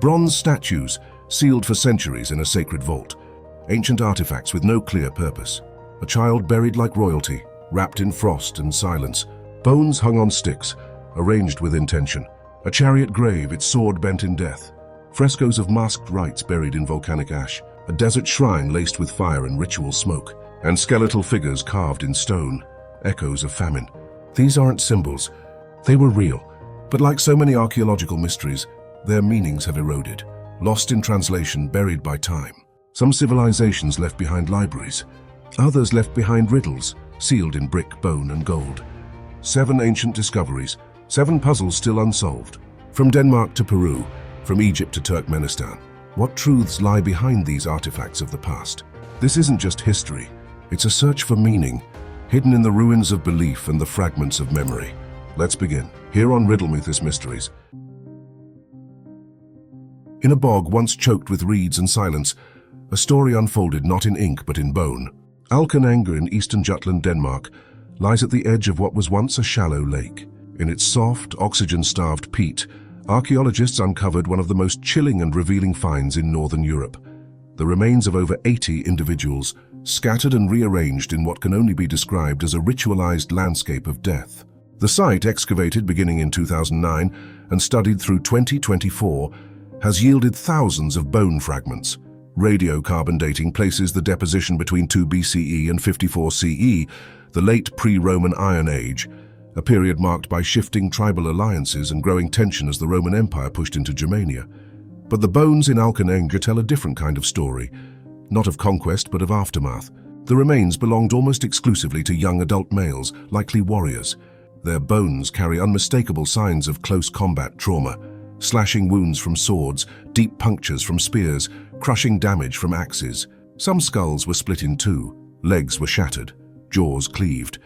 Bronze statues, sealed for centuries in a sacred vault. Ancient artifacts with no clear purpose. A child buried like royalty, wrapped in frost and silence. Bones hung on sticks, arranged with intention. A chariot grave, its sword bent in death. Frescoes of masked rites buried in volcanic ash. A desert shrine laced with fire and ritual smoke. And skeletal figures carved in stone, echoes of famine. These aren't symbols. They were real. But like so many archaeological mysteries, their meanings have eroded. Lost in translation, buried by time. Some civilizations left behind libraries. Others left behind riddles, sealed in brick, bone, and gold. 7 ancient discoveries, 7 puzzles still unsolved. From Denmark to Peru, from Egypt to Turkmenistan. What truths lie behind these artifacts of the past? This isn't just history. It's a search for meaning, hidden in the ruins of belief and the fragments of memory. Let's begin, here on Riddle Mythos Mysteries. In a bog once choked with reeds and silence, a story unfolded not in ink but in bone. Alken Enge in eastern Jutland, Denmark, lies at the edge of what was once a shallow lake. In its soft, oxygen-starved peat, archaeologists uncovered one of the most chilling and revealing finds in northern Europe. The remains of over 80 individuals, scattered and rearranged in what can only be described as a ritualized landscape of death. The site, excavated beginning in 2009 and studied through 2024, has yielded thousands of bone fragments. Radiocarbon dating places the deposition between 2 BCE and 54 CE, the late pre-Roman Iron Age, a period marked by shifting tribal alliances and growing tension as the Roman Empire pushed into Germania. But the bones in Alken Enge tell a different kind of story, not of conquest but of aftermath. The remains belonged almost exclusively to young adult males, likely warriors. Their bones carry unmistakable signs of close combat trauma, slashing wounds from swords, deep punctures from spears, crushing damage from axes. Some skulls were split in two, legs were shattered, jaws cleaved.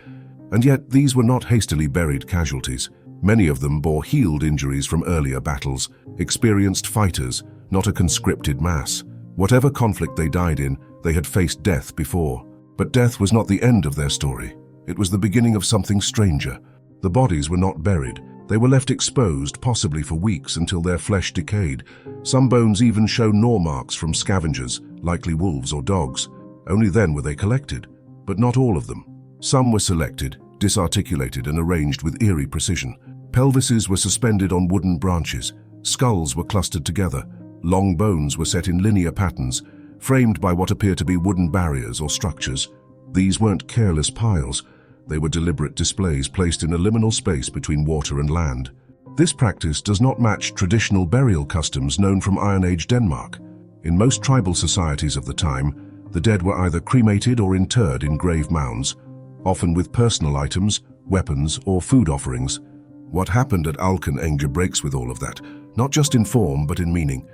And yet these were not hastily buried casualties. Many of them bore healed injuries from earlier battles, experienced fighters, not a conscripted mass. Whatever conflict they died in, they had faced death before. But death was not the end of their story. It was the beginning of something stranger. The bodies were not buried. They were left exposed, possibly for weeks, until their flesh decayed. Some bones even show gnaw marks from scavengers, likely wolves or dogs. Only then were they collected. But not all of them. Some were selected, disarticulated and arranged with eerie precision. Pelvises were suspended on wooden branches. Skulls were clustered together. Long bones were set in linear patterns, framed by what appear to be wooden barriers or structures. These weren't careless piles. They were deliberate displays placed in a liminal space between water and land. This practice does not match traditional burial customs known from Iron Age Denmark. In most tribal societies of the time, the dead were either cremated or interred in grave mounds, often with personal items, weapons, or food offerings. What happened at Alken Enge breaks with all of that, not just in form but in meaning.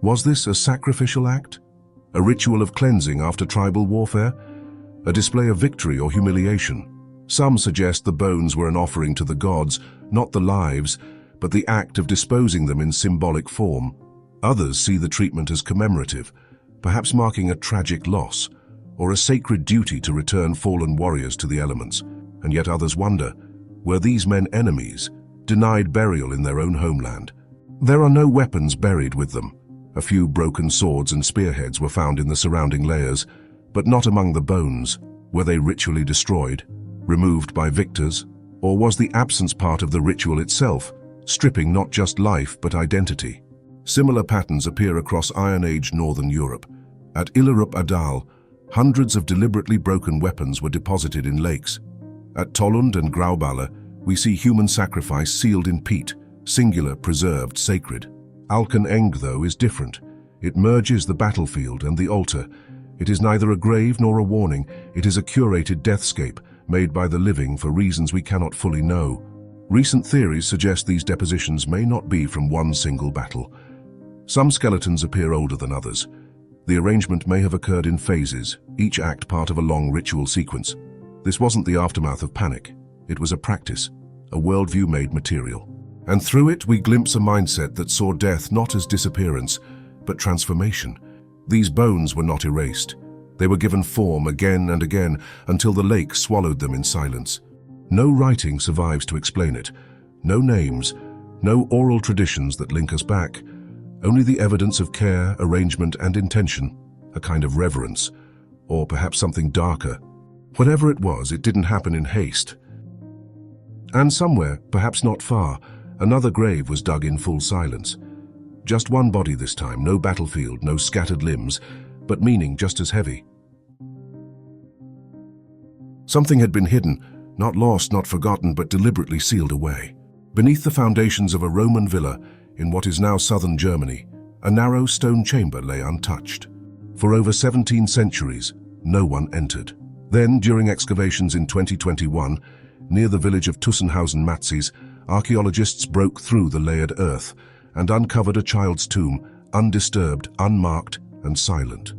Was this a sacrificial act? A ritual of cleansing after tribal warfare? A display of victory or humiliation? Some suggest the bones were an offering to the gods, not the lives, but the act of disposing them in symbolic form. Others see the treatment as commemorative, perhaps marking a tragic loss, or a sacred duty to return fallen warriors to the elements. And yet others wonder, were these men enemies, denied burial in their own homeland? There are no weapons buried with them. A few broken swords and spearheads were found in the surrounding layers, but not among the bones. Were they ritually destroyed, removed by victors, or was the absence part of the ritual itself, stripping not just life but identity? Similar patterns appear across Iron Age Northern Europe. At Illerup Adal, hundreds of deliberately broken weapons were deposited in lakes. At Tollund and Grauballe, we see human sacrifice sealed in peat, singular, preserved, sacred. Alken Enge, though, is different. It merges the battlefield and the altar. It is neither a grave nor a warning. It is a curated deathscape, made by the living for reasons we cannot fully know. Recent theories suggest these depositions may not be from one single battle. Some skeletons appear older than others. The arrangement may have occurred in phases, each act part of a long ritual sequence. This wasn't the aftermath of panic. It was a practice, a worldview made material. And through it we glimpse a mindset that saw death not as disappearance, but transformation. These bones were not erased. They were given form again and again until the lake swallowed them in silence. No writing survives to explain it. No names, no oral traditions that link us back. only the evidence of care, arrangement, and intention, a kind of reverence, or perhaps something darker. Whatever it was, it didn't happen in haste. And somewhere, perhaps not far, another grave was dug in full silence. Just one body this time, no battlefield, no scattered limbs, but meaning just as heavy. Something had been hidden, not lost, not forgotten, but deliberately sealed away. Beneath the foundations of a Roman villa in what is now southern Germany, a narrow stone chamber lay untouched. For over 17 centuries, no one entered. Then, during excavations in 2021, near the village of Tussenhausen-Matzes, archaeologists broke through the layered earth and uncovered a child's tomb, undisturbed, unmarked, and silent.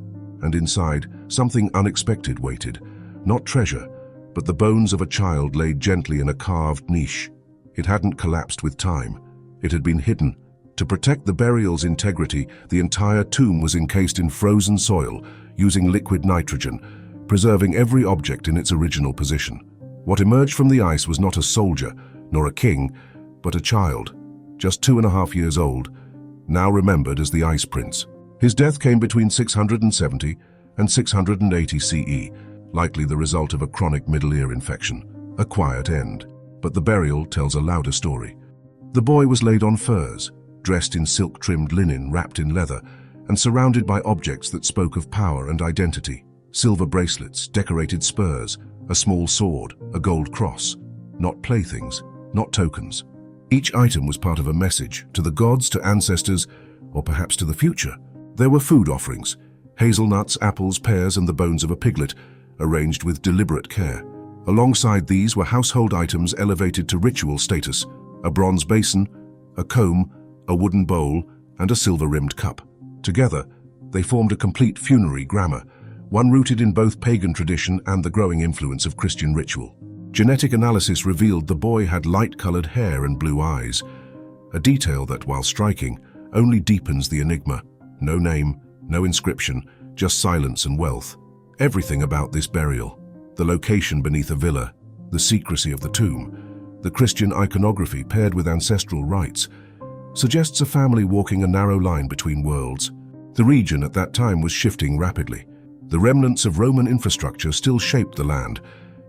And inside, something unexpected waited. Not treasure, but the bones of a child laid gently in a carved niche. It hadn't collapsed with time. It had been hidden. To protect the burial's integrity, the entire tomb was encased in frozen soil, using liquid nitrogen, preserving every object in its original position. What emerged from the ice was not a soldier, nor a king, but a child, just 2.5 years old, now remembered as the Ice Prince. His death came between 670 and 680 CE, likely the result of a chronic middle ear infection, a quiet end. But the burial tells a louder story. The boy was laid on furs, dressed in silk-trimmed linen wrapped in leather, and surrounded by objects that spoke of power and identity. Silver bracelets, decorated spurs, a small sword, a gold cross. Not playthings, not tokens. Each item was part of a message, to the gods, to ancestors, or perhaps to the future. There were food offerings, hazelnuts, apples, pears, and the bones of a piglet, arranged with deliberate care. Alongside these were household items elevated to ritual status, a bronze basin, a comb, a wooden bowl, and a silver-rimmed cup. Together, they formed a complete funerary grammar, one rooted in both pagan tradition and the growing influence of Christian ritual. Genetic analysis revealed the boy had light-colored hair and blue eyes, a detail that, while striking, only deepens the enigma. No name, no inscription, just silence and wealth. Everything about this burial, the location beneath a villa, the secrecy of the tomb, the Christian iconography paired with ancestral rites, suggests a family walking a narrow line between worlds. The region at that time was shifting rapidly. The remnants of Roman infrastructure still shaped the land,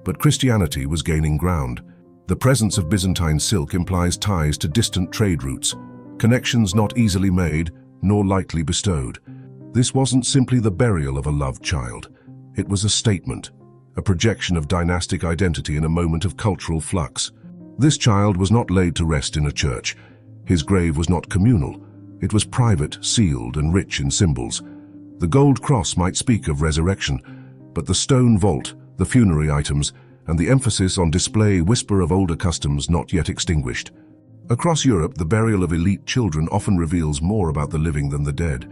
but Christianity was gaining ground. The presence of Byzantine silk implies ties to distant trade routes, connections not easily made nor lightly bestowed. This wasn't simply the burial of a loved child. It was a statement, a projection of dynastic identity in a moment of cultural flux. This child was not laid to rest in a church. His grave was not communal. It was private, sealed, and rich in symbols. The gold cross might speak of resurrection, but the stone vault, the funerary items, and the emphasis on display whisper of older customs not yet extinguished. Across Europe, the burial of elite children often reveals more about the living than the dead.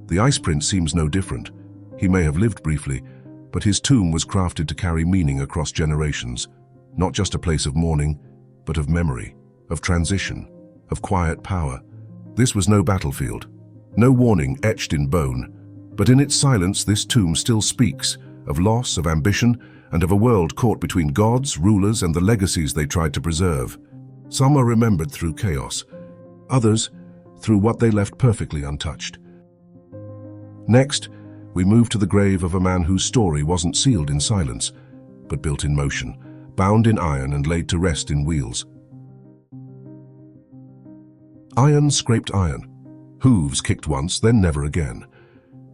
The Ice Prince seems no different. He may have lived briefly, but his tomb was crafted to carry meaning across generations, not just a place of mourning, but of memory, of transition, of quiet power. This was no battlefield, no warning etched in bone, but in its silence this tomb still speaks of loss, of ambition, and of a world caught between gods, rulers, and the legacies they tried to preserve. Some are remembered through chaos, others through what they left perfectly untouched. Next, we move to the grave of a man whose story wasn't sealed in silence, but built in motion, bound in iron and laid to rest in wheels. Iron scraped iron. Hooves kicked once, then never again.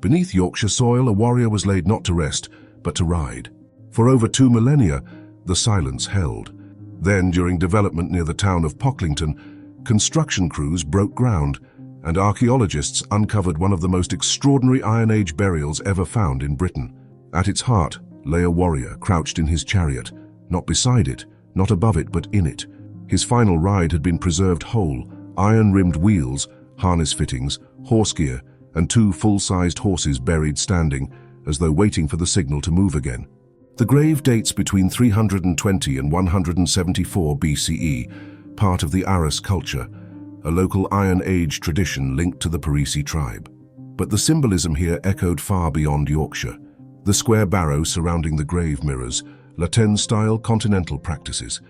Beneath Yorkshire soil, a warrior was laid not to rest, but to ride. For over 2 millennia, the silence held. Then, during development near the town of Pocklington, construction crews broke ground, and archaeologists uncovered one of the most extraordinary Iron Age burials ever found in Britain. At its heart lay a warrior crouched in his chariot, not beside it, not above it, but in it. His final ride had been preserved whole, iron-rimmed wheels, harness fittings, horse gear, and 2 full-sized horses buried standing, as though waiting for the signal to move again. The grave dates between 320 and 174 BCE, part of the Aras culture, a local Iron Age tradition linked to the Parisi tribe. But the symbolism here echoed far beyond Yorkshire. The square barrow surrounding the grave mirrors Latin-style continental practices.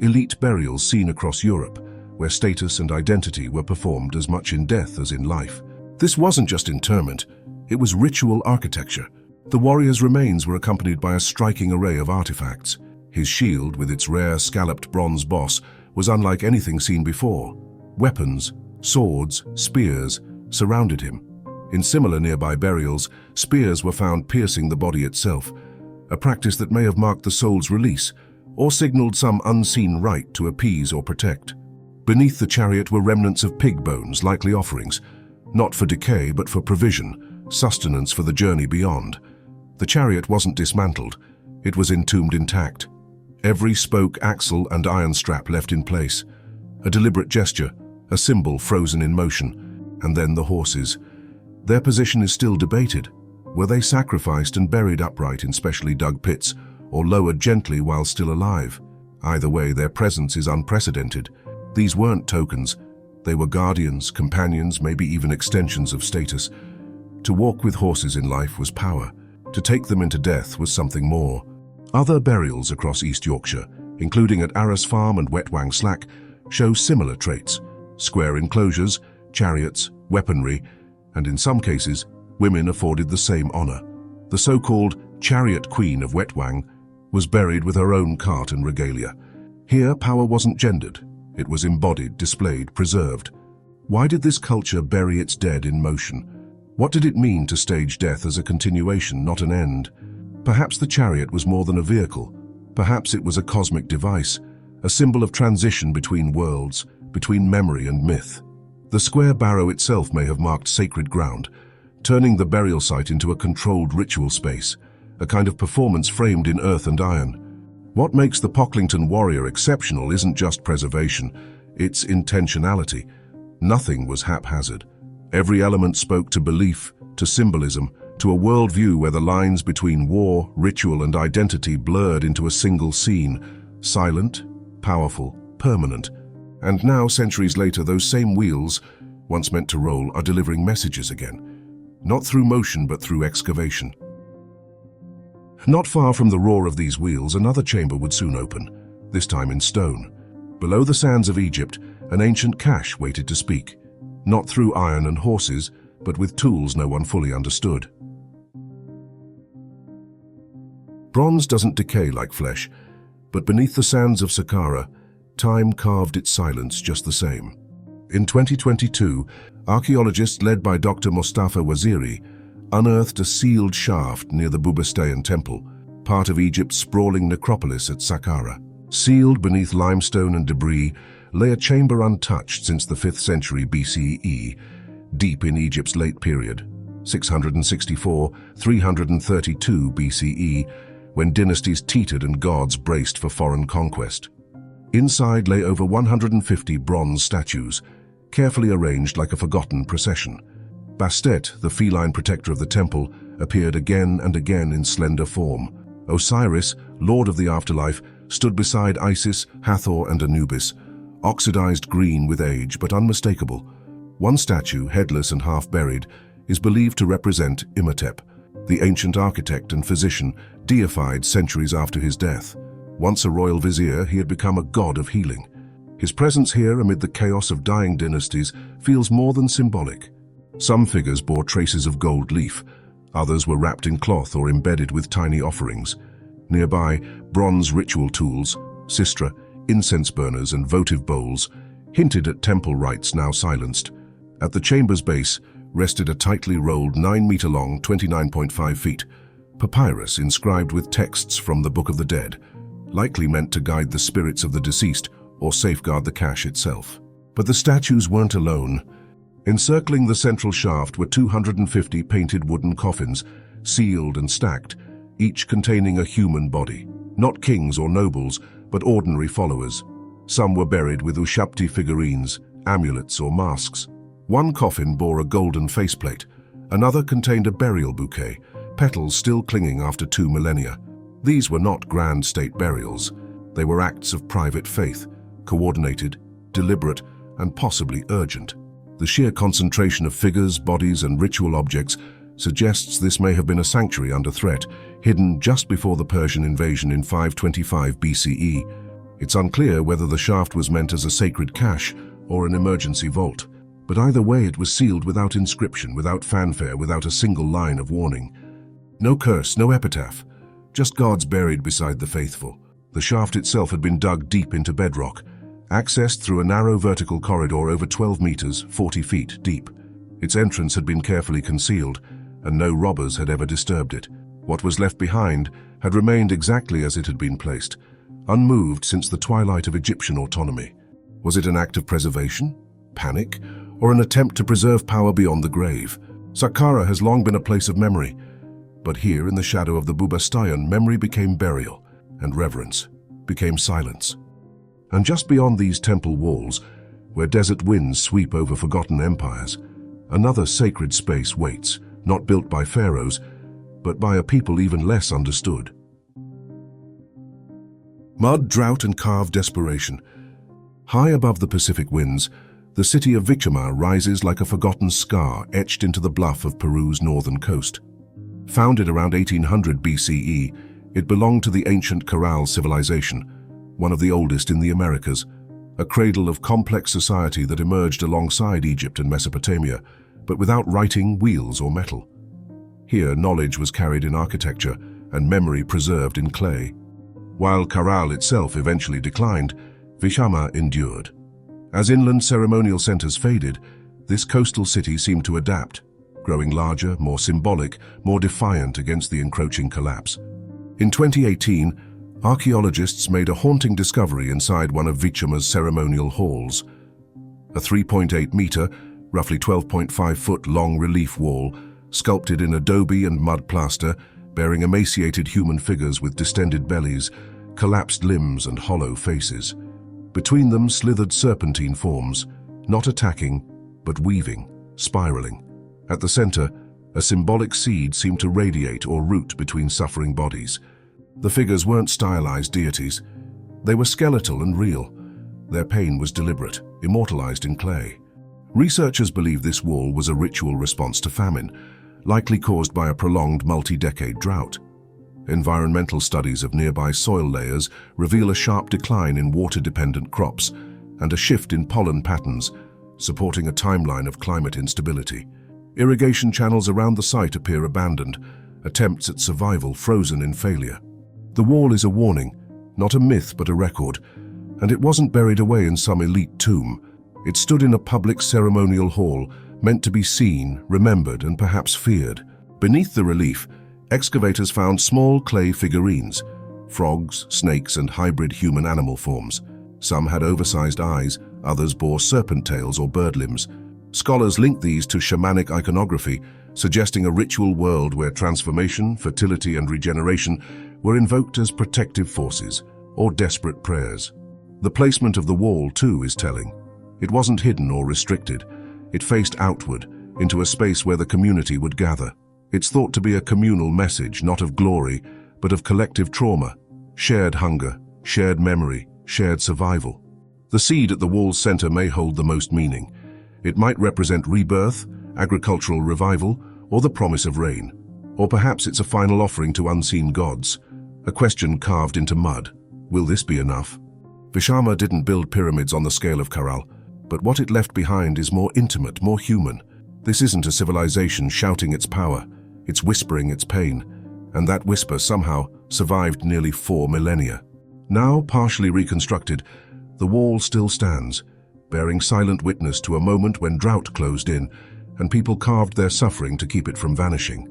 Elite burials seen across Europe, where status and identity were performed as much in death as in life. This wasn't just interment, it was ritual architecture. The warrior's remains were accompanied by a striking array of artifacts. His shield, with its rare scalloped bronze boss, was unlike anything seen before. Weapons, swords, spears, surrounded him. In similar nearby burials, spears were found piercing the body itself, a practice that may have marked the soul's release, or signaled some unseen rite to appease or protect. Beneath the chariot were remnants of pig bones, likely offerings, not for decay but for provision, sustenance for the journey beyond. The chariot wasn't dismantled, it was entombed intact. Every spoke, axle, and iron strap left in place. A deliberate gesture, a symbol frozen in motion. And then the horses. Their position is still debated. Were they sacrificed and buried upright in specially dug pits, or lowered gently while still alive? Either way, their presence is unprecedented. These weren't tokens. They were guardians, companions, maybe even extensions of status. To walk with horses in life was power. To take them into death was something more. Other burials across East Yorkshire, including at Arras Farm and Wetwang Slack, show similar traits. Square enclosures, chariots, weaponry, and in some cases, women afforded the same honor. The so-called Chariot Queen of Wetwang was buried with her own cart and regalia. Here, power wasn't gendered. It was embodied, displayed, preserved. Why did this culture bury its dead in motion? What did it mean to stage death as a continuation, not an end? Perhaps the chariot was more than a vehicle. Perhaps it was a cosmic device, a symbol of transition between worlds, between memory and myth. The square barrow itself may have marked sacred ground, turning the burial site into a controlled ritual space, a kind of performance framed in earth and iron. What makes the Pocklington warrior exceptional isn't just preservation, it's intentionality. Nothing was haphazard. Every element spoke to belief, to symbolism, to a worldview where the lines between war, ritual, and identity blurred into a single scene, silent, powerful, permanent. And now, centuries later, those same wheels, once meant to roll, are delivering messages again. Not through motion, but through excavation. Not far from the roar of these wheels, another chamber would soon open, this time in stone. Below the sands of Egypt, an ancient cache waited to speak. Not through iron and horses, but with tools no one fully understood. Bronze doesn't decay like flesh, but beneath the sands of Saqqara, time carved its silence just the same. In 2022, archaeologists led by Dr. Mustafa Waziri unearthed a sealed shaft near the Bubastayan temple, part of Egypt's sprawling necropolis at Saqqara. Sealed beneath limestone and debris lay a chamber untouched since the 5th century BCE, deep in Egypt's late period, 664–332 BCE, when dynasties teetered and gods braced for foreign conquest. Inside lay over 150 bronze statues, carefully arranged like a forgotten procession. Bastet, the feline protector of the temple, appeared again and again in slender form. Osiris, lord of the afterlife, stood beside Isis, Hathor, and Anubis, oxidized green with age but unmistakable. One statue, headless and half-buried, is believed to represent Imhotep, the ancient architect and physician deified centuries after his death. Once a royal vizier, he had become a god of healing. His presence here amid the chaos of dying dynasties feels more than symbolic. Some figures bore traces of gold leaf, others were wrapped in cloth or embedded with tiny offerings. Nearby, bronze ritual tools, sistra, incense burners, and votive bowls hinted at temple rites now silenced. At the chamber's base rested a tightly rolled 9-meter-long, 29.5 feet, papyrus inscribed with texts from the Book of the Dead, likely meant to guide the spirits of the deceased or safeguard the cache itself. But the statues weren't alone. Encircling the central shaft were 250 painted wooden coffins, sealed and stacked, each containing a human body. Not kings or nobles, but ordinary followers. Some were buried with Ushapti figurines, amulets or masks. One coffin bore a golden faceplate, another contained a burial bouquet, petals still clinging after 2 millennia. These were not grand state burials. They were acts of private faith, coordinated, deliberate, and possibly urgent. The sheer concentration of figures, bodies, and ritual objects suggests this may have been a sanctuary under threat, hidden just before the Persian invasion in 525 BCE. It's unclear whether the shaft was meant as a sacred cache or an emergency vault. But either way, it was sealed without inscription, without fanfare, without a single line of warning. No curse, no epitaph, just gods buried beside the faithful. The shaft itself had been dug deep into bedrock, accessed through a narrow vertical corridor over 12 meters, 40 feet deep. Its entrance had been carefully concealed, and no robbers had ever disturbed it. What was left behind had remained exactly as it had been placed, unmoved since the twilight of Egyptian autonomy. Was it an act of preservation, panic, or an attempt to preserve power beyond the grave? Saqqara has long been a place of memory, but here in the shadow of the Bubastayan, memory became burial, and reverence became silence. And just beyond these temple walls, where desert winds sweep over forgotten empires, another sacred space waits, not built by pharaohs, but by a people even less understood. Mud, drought, and carved desperation. High above the Pacific winds, the city of Vichama rises like a forgotten scar etched into the bluff of Peru's northern coast. Founded around 1800 BCE, it belonged to the ancient Chariot civilization, one of the oldest in the Americas, a cradle of complex society that emerged alongside Egypt and Mesopotamia, but without writing, wheels, or metal. Here, knowledge was carried in architecture and memory preserved in clay. While Chariot itself eventually declined, Vichama endured. As inland ceremonial centers faded, this coastal city seemed to adapt, growing larger, more symbolic, more defiant against the encroaching collapse. In 2018, archaeologists made a haunting discovery inside one of Vichama's ceremonial halls. A 3.8-meter, roughly 12.5-foot long relief wall, sculpted in adobe and mud plaster, bearing emaciated human figures with distended bellies, collapsed limbs, and hollow faces. Between them slithered serpentine forms, not attacking, but weaving, spiraling. At the center, a symbolic seed seemed to radiate or root between suffering bodies. The figures weren't stylized deities. They were skeletal and real. Their pain was deliberate, immortalized in clay. Researchers believe this wall was a ritual response to famine, likely caused by a prolonged multi-decade drought. Environmental studies of nearby soil layers reveal a sharp decline in water-dependent crops and a shift in pollen patterns, supporting a timeline of climate instability. Irrigation channels around the site appear abandoned, attempts at survival frozen in failure. The wall is a warning, not a myth but a record, and it wasn't buried away in some elite tomb. It stood in a public ceremonial hall, meant to be seen, remembered, and perhaps feared. Beneath the relief, excavators found small clay figurines, frogs, snakes, and hybrid human-animal forms. Some had oversized eyes, others bore serpent tails or bird limbs. Scholars link these to shamanic iconography, suggesting a ritual world where transformation, fertility, and regeneration were invoked as protective forces or desperate prayers. The placement of the wall, too, is telling. It wasn't hidden or restricted. It faced outward, into a space where the community would gather. It's thought to be a communal message, not of glory, but of collective trauma, shared hunger, shared memory, shared survival. The seed at the wall's center may hold the most meaning. It might represent rebirth, agricultural revival, or the promise of rain. Or perhaps it's a final offering to unseen gods, a question carved into mud. Will this be enough? Vichama didn't build pyramids on the scale of Chariot, but what it left behind is more intimate, more human. This isn't a civilization shouting its power, it's whispering its pain, and that whisper somehow survived nearly 4 millennia. Now partially reconstructed, the wall still stands, bearing silent witness to a moment when drought closed in and people carved their suffering to keep it from vanishing.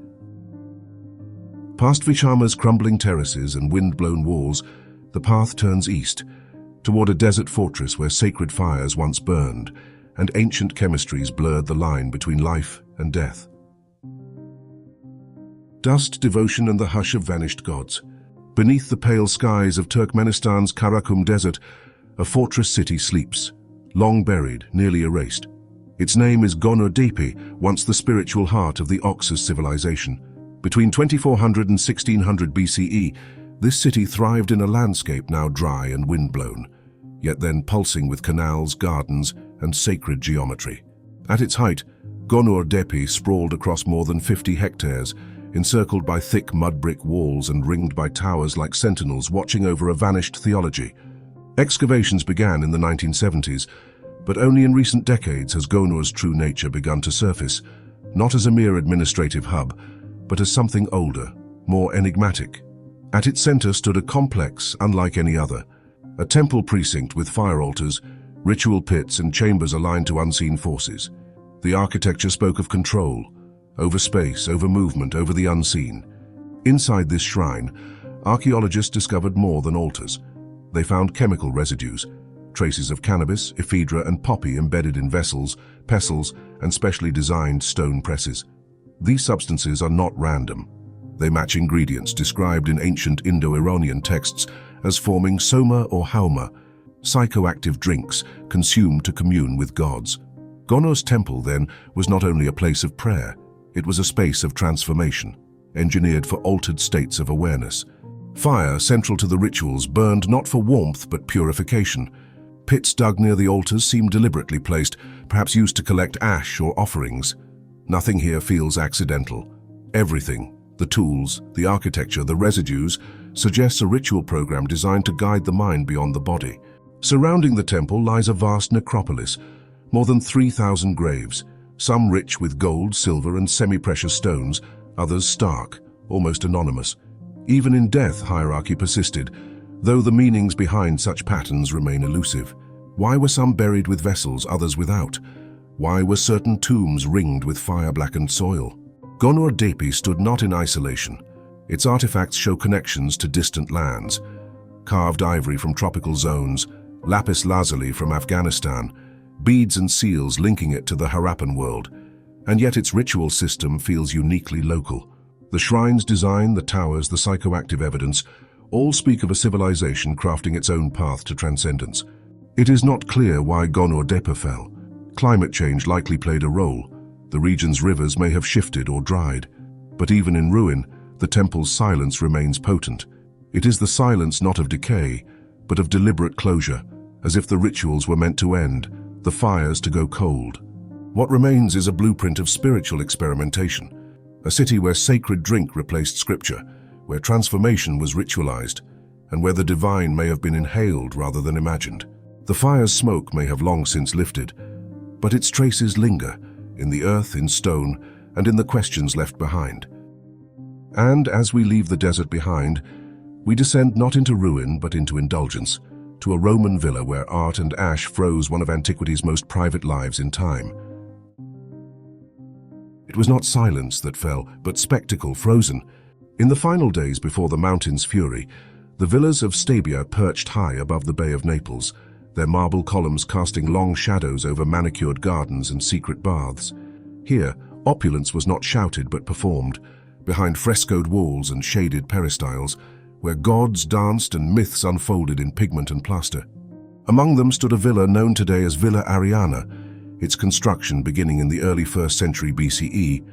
Past Vichama's crumbling terraces and wind-blown walls, the path turns east, toward a desert fortress where sacred fires once burned and ancient chemistries blurred the line between life and death. Dust, devotion, and the hush of vanished gods. Beneath the pale skies of Turkmenistan's Karakum Desert, a fortress city sleeps, long buried, nearly erased. Its name is Gonur Depe, once the spiritual heart of the Oxus civilization. Between 2400 and 1600 BCE, this city thrived in a landscape now dry and windblown, yet then pulsing with canals, gardens, and sacred geometry. At its height, Gonur Depe sprawled across more than 50 hectares, encircled by thick mud-brick walls and ringed by towers like sentinels watching over a vanished theology. Excavations began in the 1970s, But only in recent decades has Gonur's true nature begun to surface, not as a mere administrative hub, but as something older, more enigmatic. At its center stood a complex unlike any other, a temple precinct with fire altars, ritual pits and chambers aligned to unseen forces. The architecture spoke of control, over space, over movement, over the unseen. Inside this shrine, archaeologists discovered more than altars. They found chemical residues, traces of cannabis, ephedra and poppy embedded in vessels, pestles and specially designed stone presses. These substances are not random. They match ingredients described in ancient Indo-Iranian texts as forming soma or hauma, psychoactive drinks consumed to commune with gods. Gonur's temple, then, was not only a place of prayer, it was a space of transformation, engineered for altered states of awareness. Fire, central to the rituals, burned not for warmth but purification. Pits dug near the altars seemed deliberately placed, perhaps used to collect ash or offerings. Nothing here feels accidental. Everything, the tools, the architecture, the residues, suggests a ritual program designed to guide the mind beyond the body. Surrounding the temple lies a vast necropolis, more than 3,000 graves, some rich with gold, silver and semi-precious stones, others stark, almost anonymous. Even in death, hierarchy persisted, though the meanings behind such patterns remain elusive. Why were some buried with vessels, others without? Why were certain tombs ringed with fire-blackened soil? Gonur Depe stood not in isolation. Its artifacts show connections to distant lands. Carved ivory from tropical zones, lapis lazuli from Afghanistan, beads and seals linking it to the Harappan world. And yet its ritual system feels uniquely local. The shrine's design, the towers, the psychoactive evidence, all speak of a civilization crafting its own path to transcendence. It is not clear why Gonur Depe fell. Climate change likely played a role. The region's rivers may have shifted or dried. But even in ruin, the temple's silence remains potent. It is the silence not of decay, but of deliberate closure, as if the rituals were meant to end, the fires to go cold. What remains is a blueprint of spiritual experimentation, a city where sacred drink replaced scripture, where transformation was ritualized, and where the divine may have been inhaled rather than imagined. The fire's smoke may have long since lifted, but its traces linger, in the earth, in stone, and in the questions left behind. And as we leave the desert behind, we descend not into ruin but into indulgence, to a Roman villa where art and ash froze one of antiquity's most private lives in time. It was not silence that fell, but spectacle frozen. In the final days before the mountain's fury, the villas of Stabiae perched high above the Bay of Naples, their marble columns casting long shadows over manicured gardens and secret baths. Here, opulence was not shouted but performed, behind frescoed walls and shaded peristyles, where gods danced and myths unfolded in pigment and plaster. Among them stood a villa known today as Villa Ariana, its construction beginning in the early 1st century BCE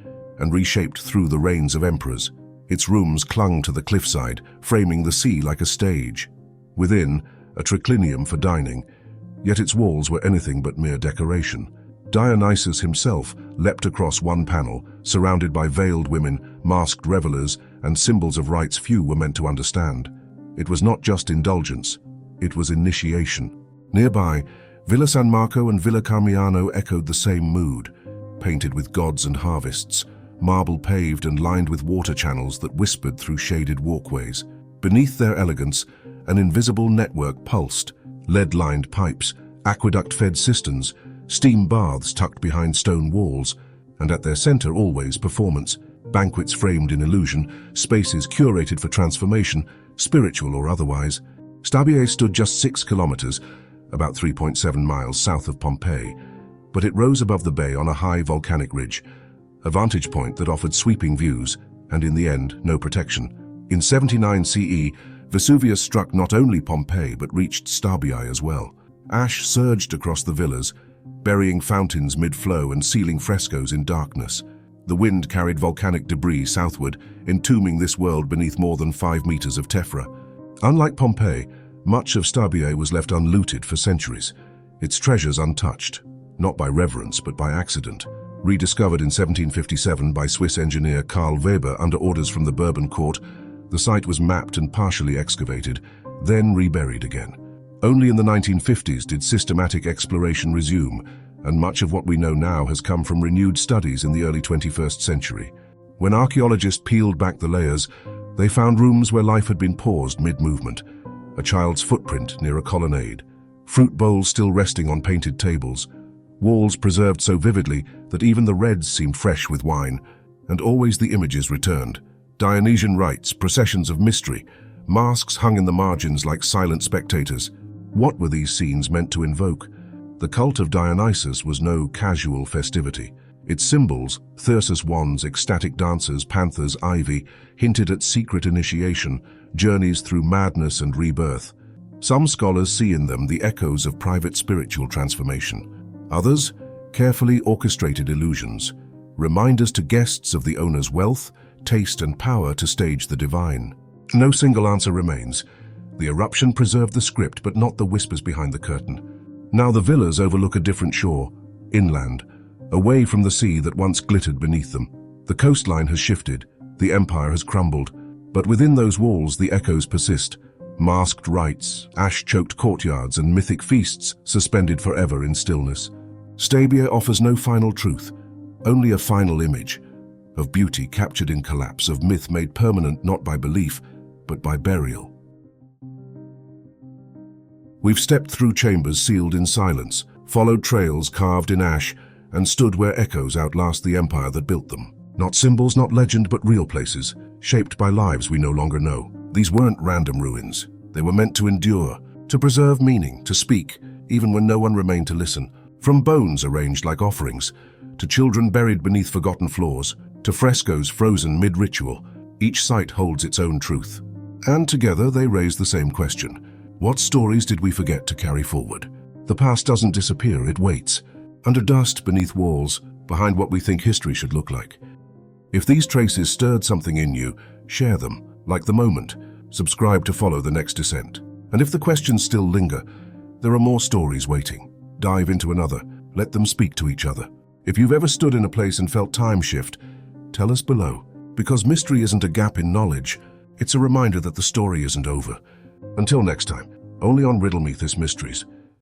and reshaped through the reigns of emperors. Its rooms clung to the cliffside, framing the sea like a stage. Within, a triclinium for dining, yet its walls were anything but mere decoration. Dionysus himself leapt across one panel, surrounded by veiled women, masked revelers, and symbols of rites few were meant to understand. It was not just indulgence, it was initiation. Nearby, Villa San Marco and Villa Carmiano echoed the same mood, painted with gods and harvests, marble paved and lined with water channels that whispered through shaded walkways. Beneath their elegance, an invisible network pulsed, lead-lined pipes, aqueduct-fed cisterns, steam baths tucked behind stone walls, and at their center always performance, banquets framed in illusion, spaces curated for transformation, spiritual or otherwise. Stabiae stood just 6 kilometers, about 3.7 miles south of Pompeii, but it rose above the bay on a high volcanic ridge, a vantage point that offered sweeping views, and in the end, no protection. In 79 CE, Vesuvius struck not only Pompeii but reached Stabiae as well. Ash surged across the villas, burying fountains mid-flow and sealing frescoes in darkness. The wind carried volcanic debris southward, entombing this world beneath more than 5 meters of tephra. Unlike Pompeii, much of Stabiae was left unlooted for centuries, its treasures untouched, not by reverence but by accident. Rediscovered in 1757 by Swiss engineer Karl Weber under orders from the Bourbon court, the site was mapped and partially excavated, then reburied again. Only in the 1950s did systematic exploration resume, and much of what we know now has come from renewed studies in the early 21st century. When archaeologists peeled back the layers, they found rooms where life had been paused mid-movement, a child's footprint near a colonnade, fruit bowls still resting on painted tables, walls preserved so vividly that even the reds seemed fresh with wine, and always the images returned. Dionysian rites, processions of mystery, masks hung in the margins like silent spectators. What were these scenes meant to invoke? The cult of Dionysus was no casual festivity. Its symbols, thyrsus wands, ecstatic dancers, panthers, ivy, hinted at secret initiation, journeys through madness and rebirth. Some scholars see in them the echoes of private spiritual transformation. Others, carefully orchestrated illusions, reminders to guests of the owner's wealth, taste and power to stage the divine. No single answer remains. The eruption preserved the script but not the whispers behind the curtain. Now the villas overlook a different shore, inland, away from the sea that once glittered beneath them. The coastline has shifted, the empire has crumbled, but within those walls the echoes persist. Masked rites, ash-choked courtyards and mythic feasts suspended forever in stillness. Stabiae offers no final truth, only a final image, of beauty captured in collapse, of myth made permanent not by belief, but by burial. We've stepped through chambers sealed in silence, followed trails carved in ash, and stood where echoes outlast the empire that built them. Not symbols, not legend, but real places, shaped by lives we no longer know. These weren't random ruins. They were meant to endure, to preserve meaning, to speak, even when no one remained to listen. From bones arranged like offerings, to children buried beneath forgotten floors, to frescoes frozen mid-ritual, each site holds its own truth. And together they raise the same question. What stories did we forget to carry forward? The past doesn't disappear, it waits. Under dust, beneath walls, behind what we think history should look like. If these traces stirred something in you, share them, like the moment. Subscribe to follow the next descent. And if the questions still linger, there are more stories waiting. Dive into another, let them speak to each other. If you've ever stood in a place and felt time shift, tell us below. Because mystery isn't a gap in knowledge, it's a reminder that the story isn't over. Until next time, only on Riddle Me This Mysteries.